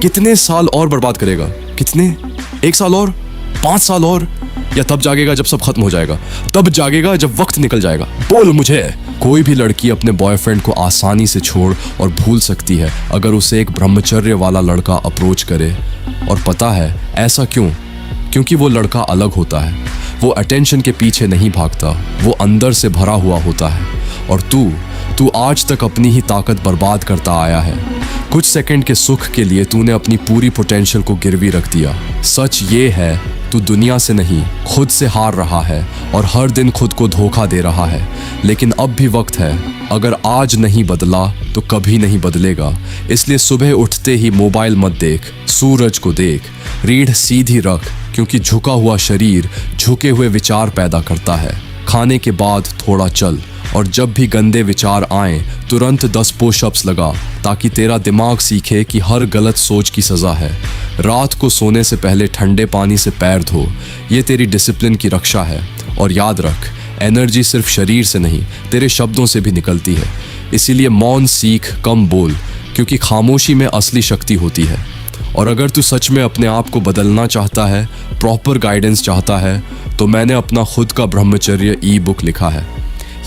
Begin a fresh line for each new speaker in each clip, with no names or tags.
कितने साल और बर्बाद करेगा? कितने? 1 साल और? 5 साल और? या तब जागेगा जब सब खत्म हो जाएगा? तब जागेगा जब वक्त निकल जाएगा? बोल मुझे। कोई भी लड़की अपने बॉयफ्रेंड को आसानी से छोड़ और भूल सकती है अगर उसे एक ब्रह्मचर्य वाला लड़का अप्रोच करे। और पता है ऐसा क्यों? क्योंकि वो लड़का अलग होता है। वो अटेंशन के पीछे नहीं भागता, वो अंदर से भरा हुआ होता है। और तू आज तक अपनी ही ताकत बर्बाद करता आया है। कुछ सेकंड के सुख के लिए तूने अपनी पूरी पोटेंशियल को गिरवी रख दिया। सच ये है, तू दुनिया से नहीं खुद से हार रहा है और हर दिन खुद को धोखा दे रहा है। लेकिन अब भी वक्त है। अगर आज नहीं बदला तो कभी नहीं बदलेगा। इसलिए सुबह उठते ही मोबाइल मत देख, सूरज को देख। रीढ़ सीधी रख, क्योंकि झुका हुआ शरीर झुके हुए विचार पैदा करता है। खाने के बाद थोड़ा चल, और जब भी गंदे विचार आएं तुरंत 10 पुशअप्स लगा, ताकि तेरा दिमाग सीखे कि हर गलत सोच की सज़ा है। रात को सोने से पहले ठंडे पानी से पैर धो, ये तेरी डिसिप्लिन की रक्षा है। और याद रख, एनर्जी सिर्फ शरीर से नहीं तेरे शब्दों से भी निकलती है। इसीलिए मौन सीख, कम बोल, क्योंकि खामोशी में असली शक्ति होती है। और अगर तू सच में अपने आप को बदलना चाहता है, प्रॉपर गाइडेंस चाहता है, तो मैंने अपना खुद का ब्रह्मचर्य ई-बुक लिखा है।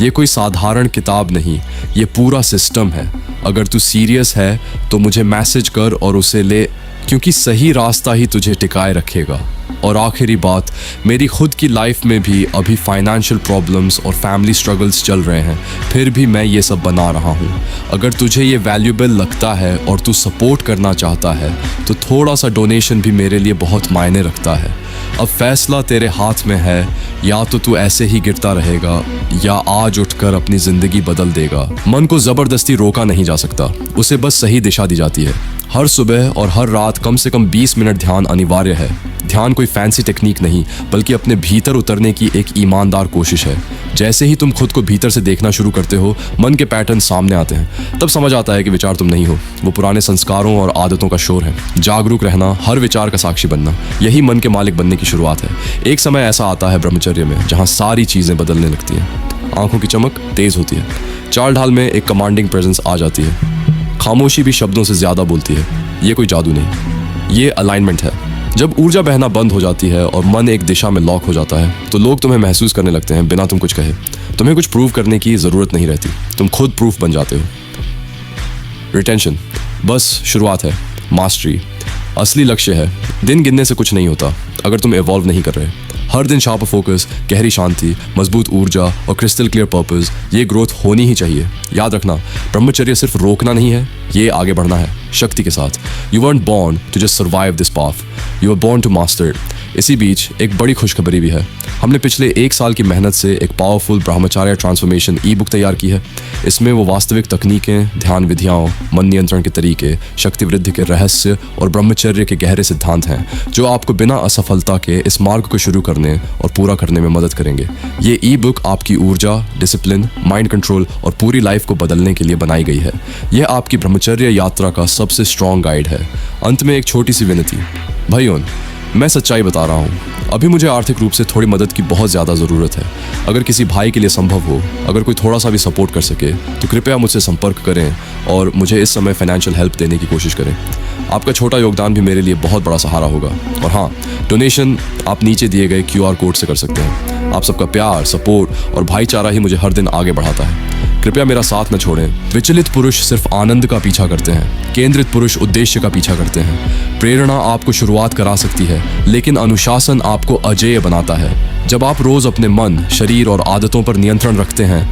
ये कोई साधारण किताब नहीं, ये पूरा सिस्टम है। अगर तू सीरियस है तो मुझे मैसेज कर और उसे ले, क्योंकि सही रास्ता ही तुझे टिकाए रखेगा। और आखिरी बात, मेरी खुद की लाइफ में भी अभी फाइनेंशियल प्रॉब्लम्स और फैमिली स्ट्रगल्स चल रहे हैं, फिर भी मैं ये सब बना रहा हूँ। अगर तुझे ये वैल्यूएबल लगता है और तू सपोर्ट करना चाहता है तो थोड़ा सा डोनेशन भी मेरे लिए बहुत मायने रखता है। अब फैसला तेरे हाथ में है, या तो तू ऐसे ही गिरता रहेगा या आज उठकर अपनी ज़िंदगी बदल देगा। मन को ज़बरदस्ती रोका नहीं जा सकता, उसे बस सही दिशा दी जाती है। हर सुबह और हर रात कम से कम 20 मिनट ध्यान अनिवार्य है। ध्यान कोई फैंसी टेक्निक नहीं, बल्कि अपने भीतर उतरने की एक ईमानदार कोशिश है। जैसे ही तुम खुद को भीतर से देखना शुरू करते हो, मन के पैटर्न सामने आते हैं। तब समझ आता है कि विचार तुम नहीं हो, वो पुराने संस्कारों और आदतों का शोर है। जागरूक रहना, हर विचार का साक्षी बनना, यही मन के मालिक बनने की शुरुआत है। एक समय ऐसा आता है ब्रह्मचर्य में जहाँ सारी चीज़ें बदलने लगती हैं। आंखों की चमक तेज होती है, चाल ढाल में एक कमांडिंग प्रेजेंस आ जाती है। खामोशी भी शब्दों से ज़्यादा बोलती है। ये कोई जादू नहीं, ये अलाइनमेंट है। जब ऊर्जा बहना बंद हो जाती है और मन एक दिशा में लॉक हो जाता है, तो लोग तुम्हें महसूस करने लगते हैं बिना तुम कुछ कहे। तुम्हें कुछ प्रूव करने की ज़रूरत नहीं रहती, तुम खुद प्रूफ बन जाते हो। रिटेंशन बस शुरुआत है, मास्टरी असली लक्ष्य है। दिन गिनने से कुछ नहीं होता अगर तुम इवॉल्व नहीं कर रहे। हर दिन शार्प फोकस, गहरी शांति, मजबूत ऊर्जा और क्रिस्टल क्लियर पर्पस, ये ग्रोथ होनी ही चाहिए। याद रखना, ब्रह्मचर्य सिर्फ रोकना नहीं है, ये आगे बढ़ना है शक्ति के साथ। You weren't born to just survive this path, you were born to master it। इसी बीच एक बड़ी खुशखबरी भी है। हमने पिछले 1 साल की मेहनत से एक पावरफुल ब्रह्मचर्य ट्रांसफॉर्मेशन ई-बुक तैयार की है। इसमें वो वास्तविक तकनीकें, ध्यान विधियाँ, मन नियंत्रण के तरीके, शक्ति वृद्धि के रहस्य और ब्रह्मचर्य के गहरे सिद्धांत हैं, जो आपको बिना असफलता के इस मार्ग को शुरू करने और पूरा करने में मदद करेंगे। ये ई-बुक आपकी ऊर्जा, डिसिप्लिन, माइंड कंट्रोल और पूरी लाइफ को बदलने के लिए बनाई गई है। यह आपकी ब्रह्मचर्य यात्रा का सबसे स्ट्रॉन्ग गाइड है। अंत में एक छोटी सी विनती, भाइयों, मैं सच्चाई बता रहा हूँ, अभी मुझे आर्थिक रूप से थोड़ी मदद की बहुत ज़्यादा ज़रूरत है। अगर किसी भाई के लिए संभव हो, अगर कोई थोड़ा सा भी सपोर्ट कर सके, तो कृपया मुझसे संपर्क करें और मुझे इस समय फाइनेंशियल हेल्प देने की कोशिश करें। आपका छोटा योगदान भी मेरे लिए बहुत बड़ा सहारा होगा। और हाँ, डोनेशन आप नीचे दिए गए QR कोड से कर सकते हैं। आप सबका प्यार, सपोर्ट और भाईचारा ही मुझे हर दिन आगे बढ़ाता है। कृपया मेरा साथ न छोड़ें। विचलित पुरुष सिर्फ आनंद का पीछा करते हैं, केंद्रित पुरुष उद्देश्य का पीछा करते हैं। प्रेरणा आपको शुरुआत करा सकती है, लेकिन अनुशासन आपको अजेय बनाता है। जब आप रोज अपने मन, शरीर और आदतों पर नियंत्रण रखते हैं